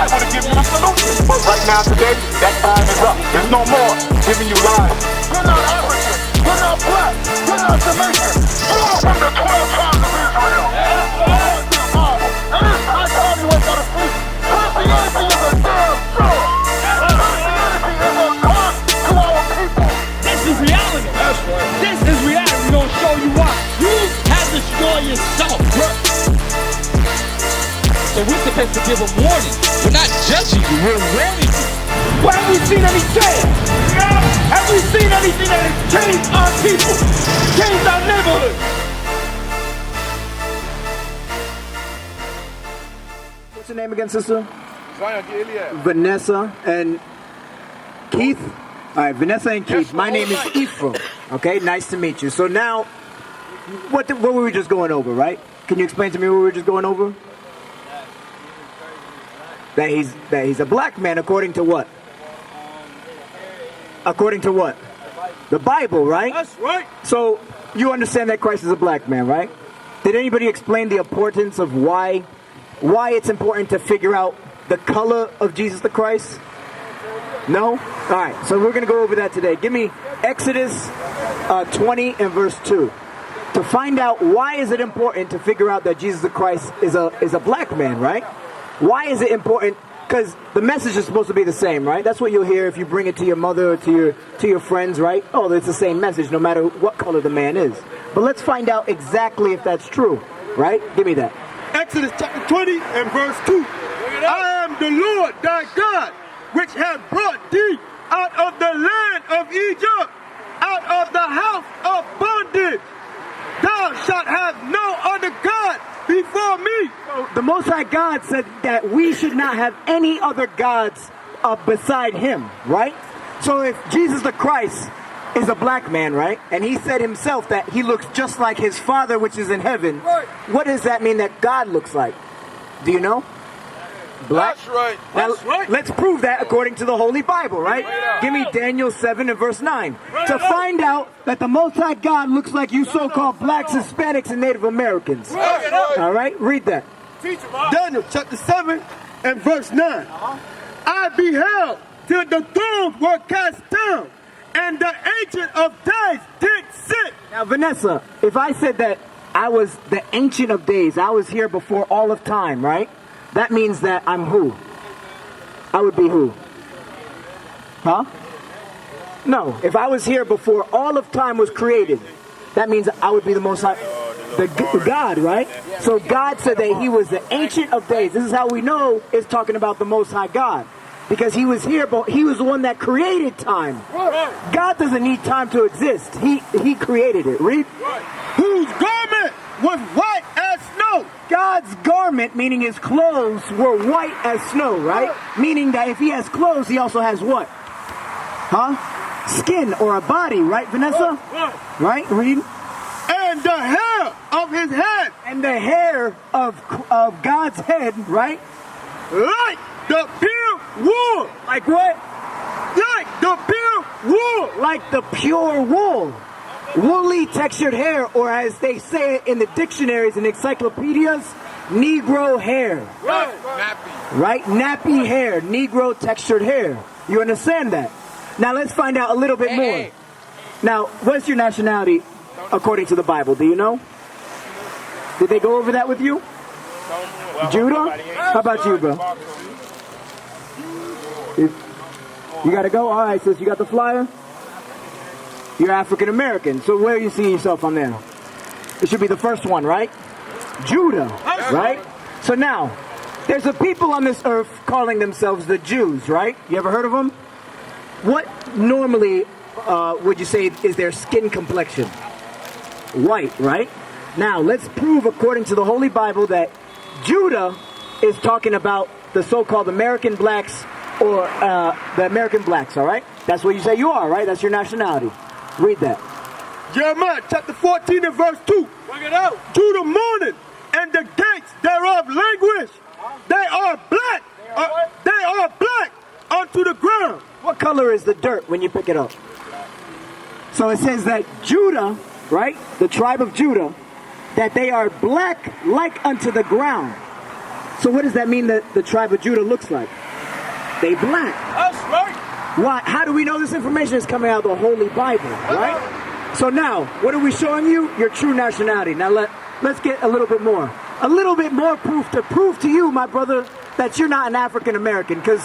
Bible to give you a solution. But right now, today, that time is up. There's no more giving you lies. You're not African. You're not black. You're not Jamaican. You are from the 12 tribes of Israel. And it's high time you wake out of sleep. Christianity is a damn fraud. Christianity is a curse to our people. This is reality. That's right. This is reality. We're going to show you why. You have to destroy yourself, bro. So we're supposed to give a warning. We're not judging you. We're warning you. Well, have we seen any change? Have we seen anything that has changed our people? Changed our neighborhood? What's your name again, sister? Vanessa and Keith. All right, Vanessa and Keith. My name is Ephraim. Okay, nice to meet you. So now, what were we just going over, right? Can you explain to me what we were just going over? That he's a black man according to what? According to what? The Bible, right? That's right. So you understand that Christ is a black man, right? Did anybody explain the importance of why it's important to figure out the color of Jesus the Christ? No? All right, so we're going to go over that today. Give me Exodus 20 and verse 2. To find out why is it important to figure out that Jesus the Christ is a black man, right? Why is it important? Because the message is supposed to be the same, right? That's what you'll hear if you bring it to your mother or to your friends, right? Oh, it's the same message no matter what color the man is. But let's find out exactly if that's true, right? Give me that. Exodus chapter 20 and verse 2. I am the Lord thy God, which hath brought thee out of the land of Egypt, out of the house of bondage. Thou shalt have no other God before me. The Most High God said that we should not have any other gods beside him, right? So if Jesus the Christ is a black man, right? And he said himself that he looks just like his Father which is in heaven. Right. What does that mean that God looks like? Do you know? Black? That's right. Now, That's right. let's prove that according to the Holy Bible, right? Give me Daniel 7 and verse 9. To find out that the Most High God looks like you so-called blacks, Hispanics, and Native Americans. All right? Read that. Daniel chapter 7 and verse 9. I beheld till the thrones were cast down, and the Ancient of Days did sit. Now, Vanessa, if I said that I was the Ancient of Days, I was here before all of time, right? That means that I'm who? I would be who? Huh? No, if I was here before all of time was created, that means I would be the Most High, the God, right? So God said that he was the Ancient of Days. This is how we know it's talking about the Most High God. Because he was here, but he was the one that created time. God doesn't need time to exist. He created it. Read. Whose garment was white as snow. God's garment, meaning his clothes, were white as snow, right? Meaning that if he has clothes, he also has what? Huh? Skin or a body, right, Vanessa? Right? Read. And the hair of his head. And the hair of God's head, right? Like the pure wool. Like what? Like the pure wool. Like the pure wool. Woolly textured hair, or as they say it in the dictionaries and encyclopedias, Negro hair. Right. Nappy. Right? Nappy hair, Negro textured hair. You understand that? Now let's find out a little bit more. Now, what's your nationality according to the Bible? Do you know? Did they go over that with you? Judah? How about you, bro? You gotta go? All right, sis, you got the flyer? You're African American, so where are you seeing yourself on there? It should be the first one, right? Judah, right? So now, there's a people on this earth calling themselves the Jews, right? You ever heard of them? What normally would you say is their skin complexion? White, right? Now, let's prove according to the Holy Bible that Judah is talking about the so-called American blacks or the American blacks, all right? That's what you say you are, right? That's your nationality. Read that. Jeremiah chapter 14 and verse 2. Bring it out. Judah mourning, and the gates thereof languish. They are black. They are black unto the ground. What color is the dirt when you pick it up? So it says that Judah, right, the tribe of Judah, that they are black like unto the ground. So what does that mean that the tribe of Judah looks like? They black. That's right. Why? How do we know this information is coming out of the Holy Bible, right? So now, what are we showing you? Your true nationality. Now let's get a little bit more proof to you, my brother, that you're not an African American. Because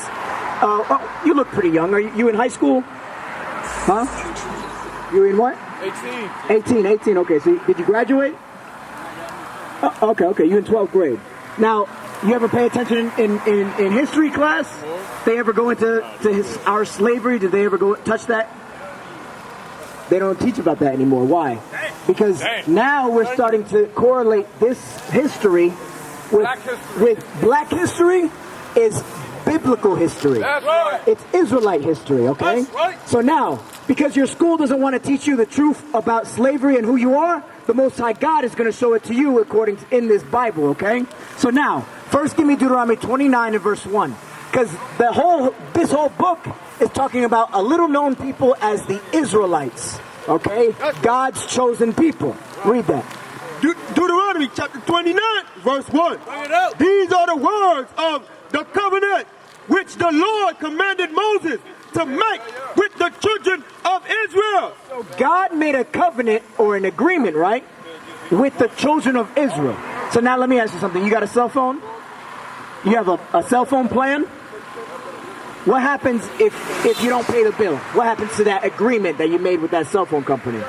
you look pretty young. Are you in high school? Huh? You in what? 18. Okay, so did you graduate? Okay. You in 12th grade. Now, you ever pay attention in history class? They ever go into our slavery? Did they ever go touch that? They don't teach about that anymore. Why? Because now we're starting to correlate this history with black history is biblical history. That's right. It's Israelite history, okay? That's right. So now, because your school doesn't want to teach you the truth about slavery and who you are, the Most High God is going to show it to you according to in this Bible, okay? So now, first give me Deuteronomy 29 and verse 1. Because this whole book is talking about a little known people as the Israelites, okay? God's chosen people. Read that. Deuteronomy chapter 29, verse 1. These are the words of the covenant which the Lord commanded Moses to make with the children of Israel. So God made a covenant or an agreement, right, with the children of Israel. So now let me ask you something. You got a cell phone? You have a cell phone plan? What happens if you don't pay the bill? What happens to that agreement that you made with that cell phone company?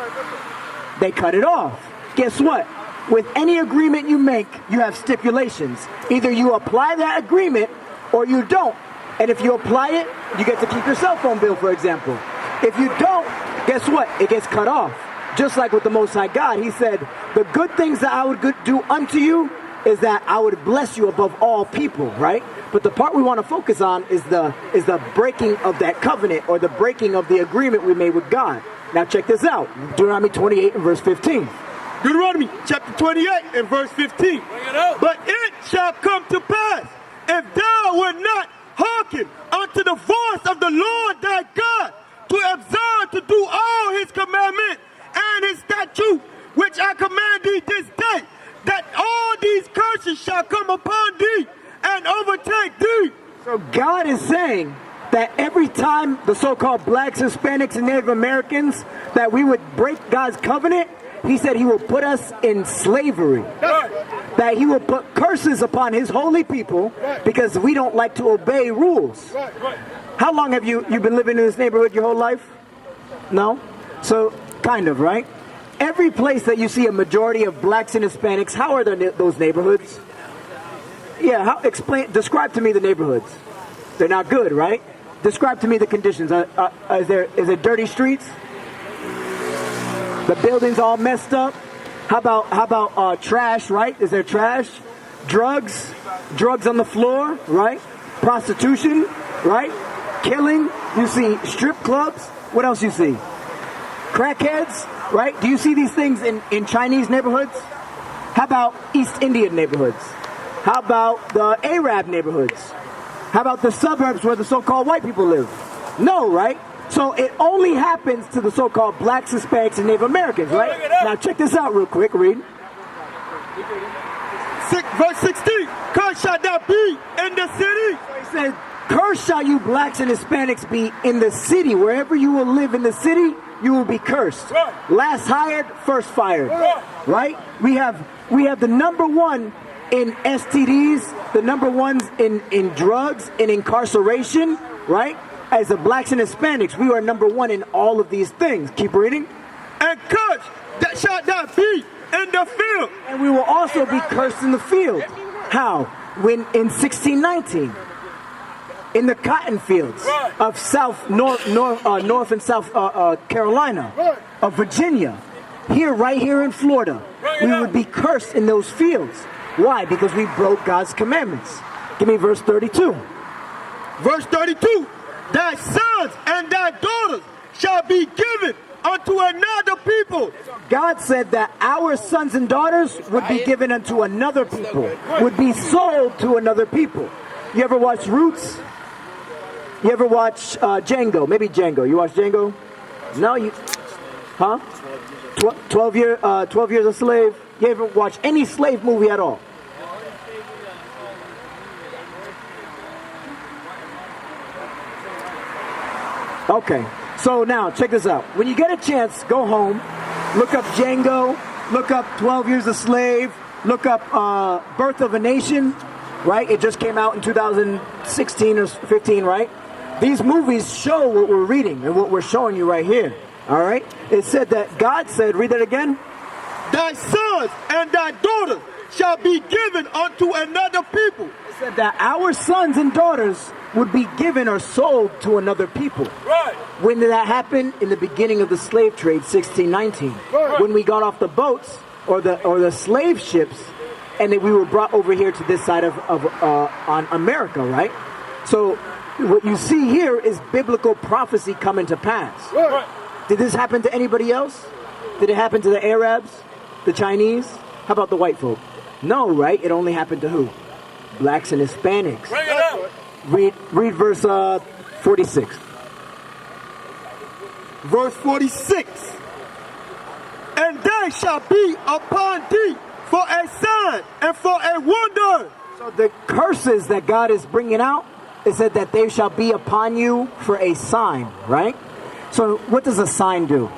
They cut it off. Guess what? With any agreement you make, you have stipulations. Either you apply that agreement or you don't. And if you apply it, you get to keep your cell phone bill, for example. If you don't, guess what? It gets cut off. Just like with the Most High God, he said, the good things that I would do unto you is that I would bless you above all people, right? But the part we want to focus on is the breaking of that covenant or the breaking of the agreement we made with God. Now check this out. Deuteronomy 28 and verse 15. Deuteronomy chapter 28 and verse 15. But it shall come to pass, if thou wilt not hearken unto the voice of the Lord thy God, to observe to do all his commandments and his statutes, which I command thee this day, that all these curses shall come upon thee and overtake thee. So God is saying that every time the so-called blacks, Hispanics, and Native Americans, that we would break God's covenant, he said he will put us in slavery. That he will put curses upon his holy people because we don't like to obey rules. How long have you been living in this neighborhood your whole life? No? So, kind of, right? Every place that you see a majority of blacks and Hispanics, how are those neighborhoods? Yeah, describe to me the neighborhoods. They're not good, right? Describe to me the conditions. Is there dirty streets? The building's all messed up? How about trash, right? Is there trash? Drugs on the floor, right? Prostitution, right? Killing. You see strip clubs. What else you see? Crackheads, right? Do you see these things in Chinese neighborhoods? How about East Indian neighborhoods? How about the Arab neighborhoods? How about the suburbs where the so-called white people live? No, right? So it only happens to the so-called blacks, Hispanics, and Native Americans, right? Now check this out real quick, read. Verse 16, curse shall thou be in the city. So he says, curse shall you blacks and Hispanics be in the city. Wherever you will live in the city, you will be cursed. Last hired, first fired. Right? We have the number one in STDs, the number ones in drugs, in incarceration, right? As the blacks and Hispanics, we are number one in all of these things. Keep reading. And cursed that shall thou be in the field. And we will also be cursed in the field. How? When in 1619, in the cotton fields of North and South Carolina, of Virginia, right here in Florida, we would be cursed in those fields. Why? Because we broke God's commandments. Give me verse 32. Verse 32, thy sons and thy daughters shall be given unto another people. God said that our sons and daughters would be given unto another people, would be sold to another people. You ever watch Roots? You ever watch Django? Maybe Django. You watch Django? No, you... Huh? 12 years a slave? You ever watch any slave movie at all? Okay, so now check this out. When you get a chance, go home, look up Django, look up 12 Years a Slave, look up Birth of a Nation, right? It just came out in 2016 or 15, right? These movies show what we're reading and what we're showing you right here, all right? It said that God said, read that again. Thy sons and thy daughters shall be given unto another people. It said that our sons and daughters would be given or sold to another people. Right. When did that happen? In the beginning of the slave trade, 1619. Right. When we got off the boats or the slave ships, and then we were brought over here to this side of on America, right? So what you see here is biblical prophecy coming to pass. Right. Did this happen to anybody else? Did it happen to the Arabs, the Chinese? How about the white folk? No, right? It only happened to who? Blacks and Hispanics. Bring it out. Read verse 46. Verse 46. And they shall be upon thee for a sign and for a wonder. So the curses that God is bringing out, it said that they shall be upon you for a sign, right? So what does a sign do?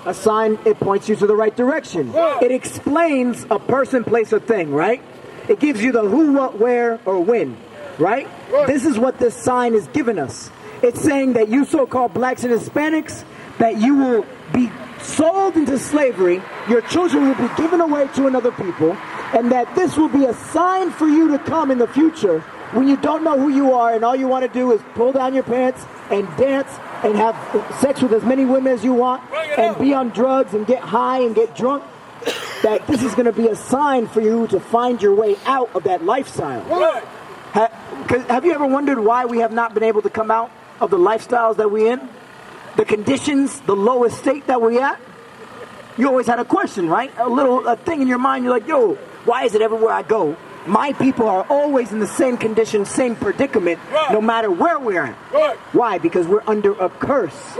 A sign, it points you to the right direction. It explains a person, place, or thing, right? It gives you the who, what, where, or when, right? This is what this sign is giving us. It's saying that you so-called blacks and Hispanics, that you will be sold into slavery, your children will be given away to another people, and that this will be a sign for you to come in the future when you don't know who you are and all you want to do is pull down your pants and dance and have sex with as many women as you want and be on drugs and get high and get drunk, that this is going to be a sign for you to find your way out of that lifestyle. Have you ever wondered why we have not been able to come out of the lifestyles that we're in? The conditions, the lowest state that we're at? You always had a question, right? A thing in your mind, you're like, yo, why is it everywhere I go, my people are always in the same condition, same predicament, no matter where we're at? Why? Because we're under a curse.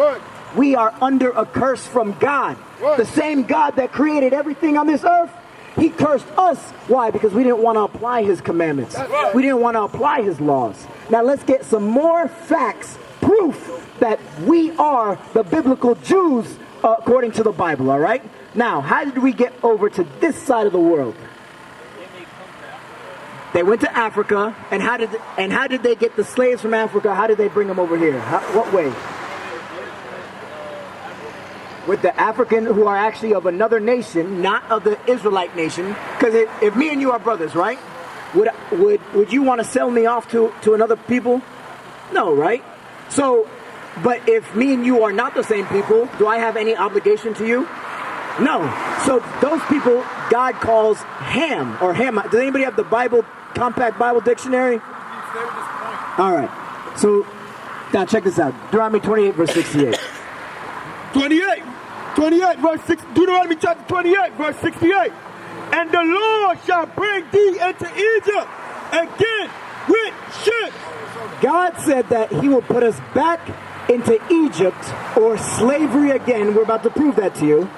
We are under a curse from God. The same God that created everything on this earth, he cursed us. Why? Because we didn't want to apply his commandments. We didn't want to apply his laws. Now let's get some more facts, proof that we are the biblical Jews according to the Bible, all right? Now, how did we get over to this side of the world? They went to Africa, and how did they get the slaves from Africa? How did they bring them over here? What way? With the African who are actually of another nation, not of the Israelite nation. Because if me and you are brothers, right? Would you want to sell me off to another people? No, right? So, but if me and you are not the same people, do I have any obligation to you? No. So those people, God calls Ham or Ham. Does anybody have the Bible, Compact Bible Dictionary? All right. So now check this out. Deuteronomy 28 verse 68. 28 verse 6. Deuteronomy chapter 28 verse 68. And the Lord shall bring thee into Egypt again with ships. God said that he will put us back into Egypt or slavery again. We're about to prove that to you.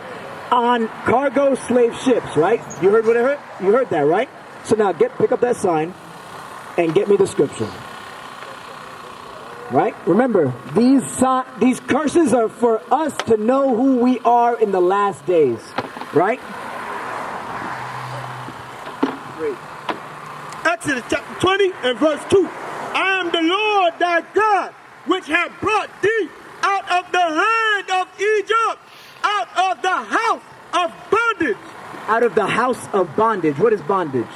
On cargo slave ships, right? You heard what I heard? You heard that, right? So now pick up that sign and get me the scripture. Right? Remember, these curses are for us to know who we are in the last days. Right? Great. Exodus chapter 20 and verse 2. I am the Lord thy God, which have brought thee out of the land of Egypt, out of the house of bondage. Out of the house of bondage. What is bondage?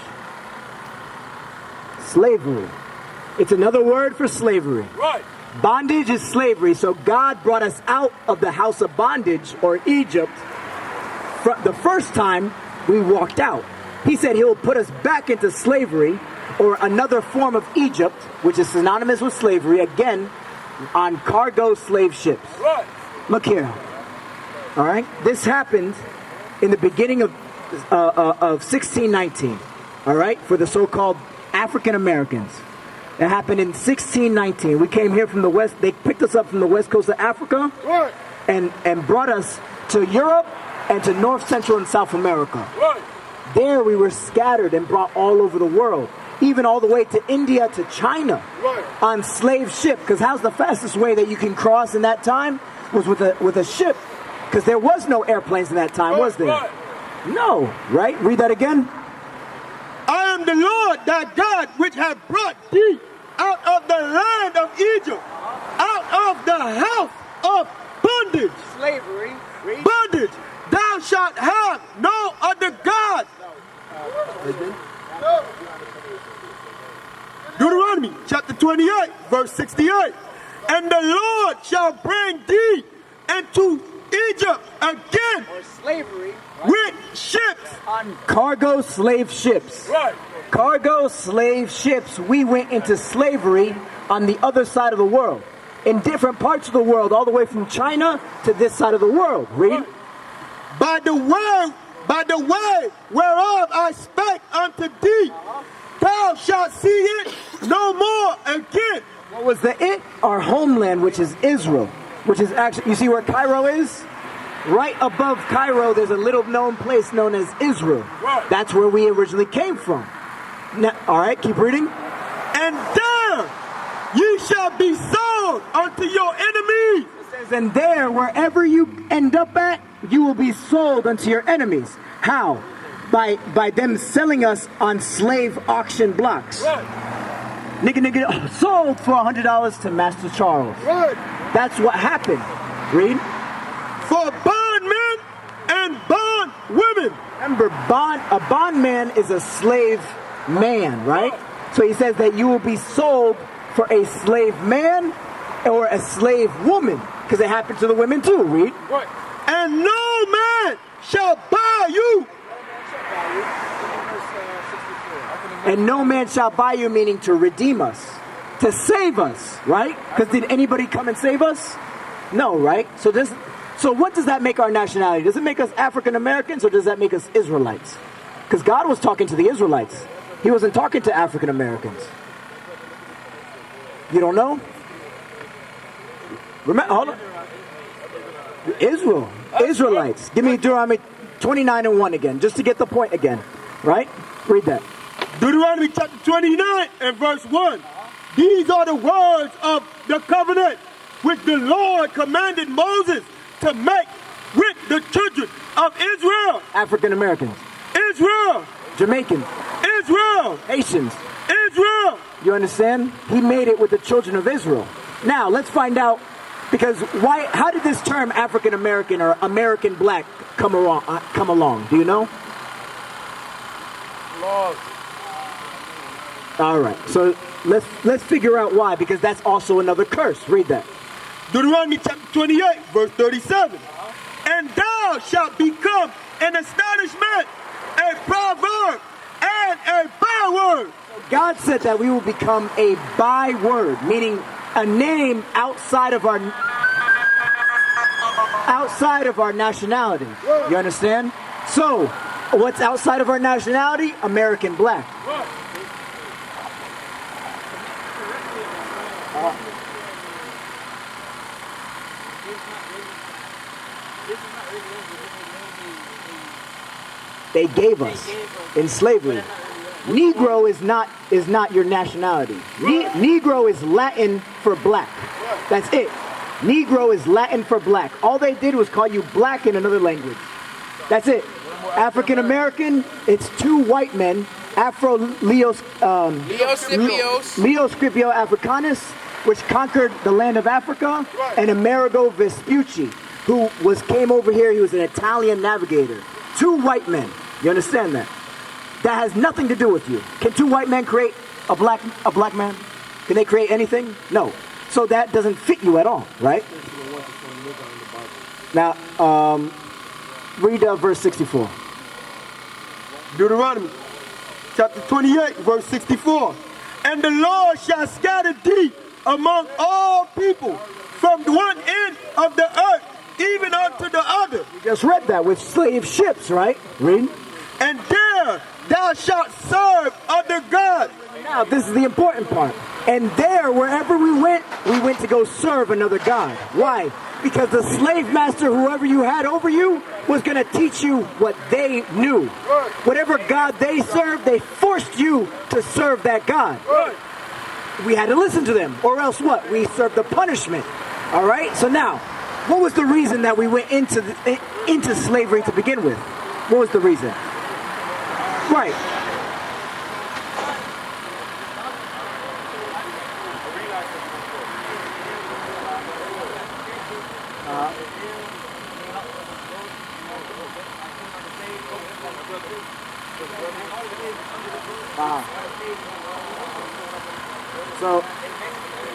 Slavery. It's another word for slavery. Right. Bondage is slavery. So God brought us out of the house of bondage, or Egypt, the first time we walked out. He said he'll put us back into slavery, or another form of Egypt, which is synonymous with slavery, again, on cargo slave ships. Right. Look here. All right? This happened in the beginning of 1619. All right? For the so-called African Americans. It happened in 1619. We came here from the west. They picked us up from the west coast of Africa, Right. and brought us to Europe and to North, Central, and South America. Right. There we were scattered and brought all over the world. even all the way to India to China Right. on slave ship. Because how's the fastest way that you can cross in that time? Was with a ship. Because there was no airplanes in that time, was there? Right. No, right? Read that again. I am the Lord thy God, which have brought thee out of the land of Egypt, out of the house of bondage. Slavery. Read. Bondage. Thou shalt have no other God. Deuteronomy chapter 28, verse 68. And the Lord shall bring thee into Egypt again Or slavery. with ships. On cargo slave ships. Right. Cargo slave ships, we went into slavery on the other side of the world. In different parts of the world, all the way from China to this side of the world. Read. By the way whereof I spake unto thee, thou shalt see it no more again. What was the it? Our homeland, which is Israel. Which is actually, you see where Cairo is? Right above Cairo, there's a little known place known as Israel. Right. That's where we originally came from. Now, all right, keep reading. And there ye shall be sold unto your enemies. It says, and there, wherever you end up at, you will be sold unto your enemies. How? By them selling us on slave auction blocks. Right. Nigga, sold for $100 to Master Charles. Right. That's what happened. Read. For bondmen and bondwomen. Remember, a bondman is a slave man, right? So he says that you will be sold for a slave man or a slave woman, because it happened to the women too. Read. Right. And no man shall buy you. And no man shall buy you, meaning to redeem us, to save us, right? Because did anybody come and save us? No, right? So what does that make our nationality? Does it make us African Americans or does that make us Israelites? Because God was talking to the Israelites. He wasn't talking to African Americans. You don't know? Remember, hold on. Israelites. Give me Deuteronomy 29:1 again, just to get the point again, right? Read that. Deuteronomy chapter 29 and verse 1. These are the words of the covenant which the Lord commanded Moses to make with the children of Israel. African Americans, Israel. Jamaicans, Israel. Haitians. Israel. You understand? He made it with the children of Israel. Now, let's find out, because how did this term African American or American black come along? Do you know? Laws. All right. So let's figure out why, because that's also another curse. Read that. Deuteronomy chapter 28 verse 37. And thou shalt become an astonishment, a proverb, and a byword. God said that we will become a byword, meaning a name outside of our nationality. You understand? So, what's outside of our nationality? American black. They gave us in slavery. Negro is not your nationality. Negro is Latin for black. That's it. Negro is Latin for black. All they did was call you black in another language. That's it. African American, it's two white men, Leo Scipio Africanus, which conquered the land of Africa, and Amerigo Vespucci, who came over here. He was an Italian navigator. Two white men. You understand that? That has nothing to do with you. Can two white men create a black man? Can they create anything? No. So that doesn't fit you at all, right? Now, read verse 64. Deuteronomy chapter 28 verse 64. And the Lord shall scatter thee among all people from the one end of the earth even unto the other. You just read that with slave ships, right? Read. And there thou shalt serve other gods. Now, this is the important part. And there, wherever we went to go serve another God. Why? Because the slave master, whoever you had over you, was going to teach you what they knew. Whatever God they served, they forced you to serve that God. We had to listen to them, or else what? We served the punishment. All right? So now, what was the reason that we went into slavery to begin with? What was the reason? Right.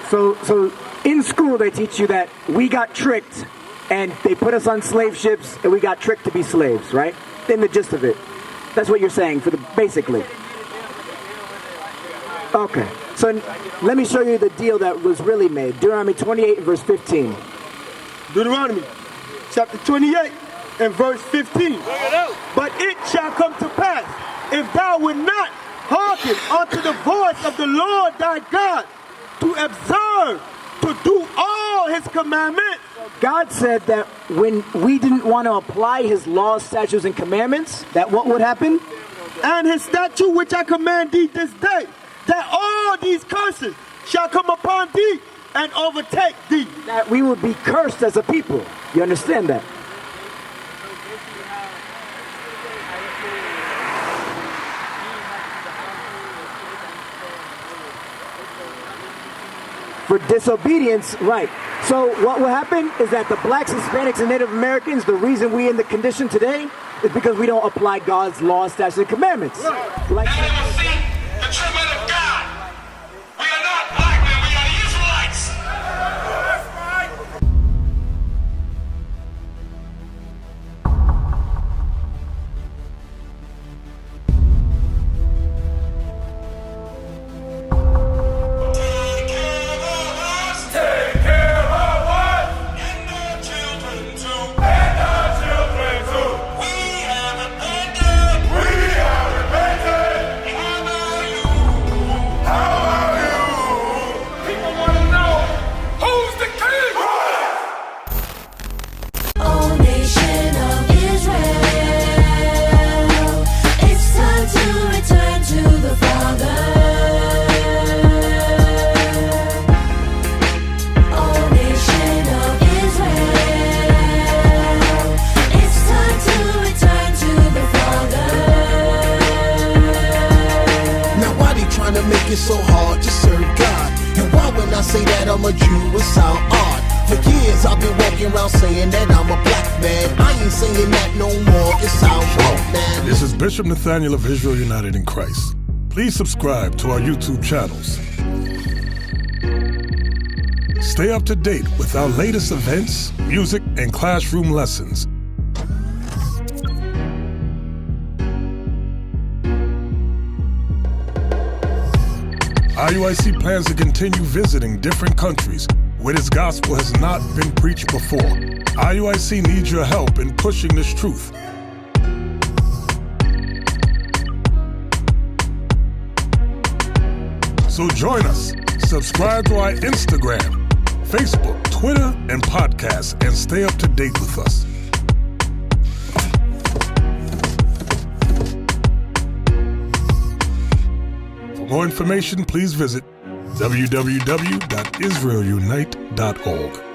So in school they teach you that we got tricked and they put us on slave ships and we got tricked to be slaves, right? In the gist of it. That's what you're saying basically. Okay. So let me show you the deal that was really made. Deuteronomy 28 and verse 15. Deuteronomy chapter 28 and verse 15. But it shall come to pass, if thou wilt not hearken unto the voice of the Lord thy God, to observe, to do all his commandments. God said that when we didn't want to apply his laws, statutes, and commandments, that what would happen? And his statute which I command thee this day, that all these curses shall come upon thee and overtake thee. That we would be cursed as a people. You understand that? For disobedience, right. So what will happen is that the blacks, Hispanics, and Native Americans, the reason we in the condition today is because we don't apply God's laws, statutes, and commandments. Like, Now they will see the true men of God. We are not black men, we are the Israelites. Take care of us. And our children too. We have repented. How about you? People want to know, who's the king? Oh, nation of Israel, it's time to return to the Father. Oh, nation of Israel, it's time to return to the Father. Now why they trying to make it so hard to serve God? And why when I say that I'm a Jew it sound odd? For years I've been walking around saying that I'm a black man. I ain't saying that no more, it sounds wrong, man. This is Bishop Nathaniel of Israel United in Christ. Please subscribe to our YouTube channels. Stay up to date with our latest events, music, and classroom lessons. IUIC plans to continue visiting different countries where this gospel has not been preached before. IUIC needs your help in pushing this truth. So join us. Subscribe to our Instagram, Facebook, Twitter, and podcasts, and stay up to date with us. For more information, please visit www.israelunite.org.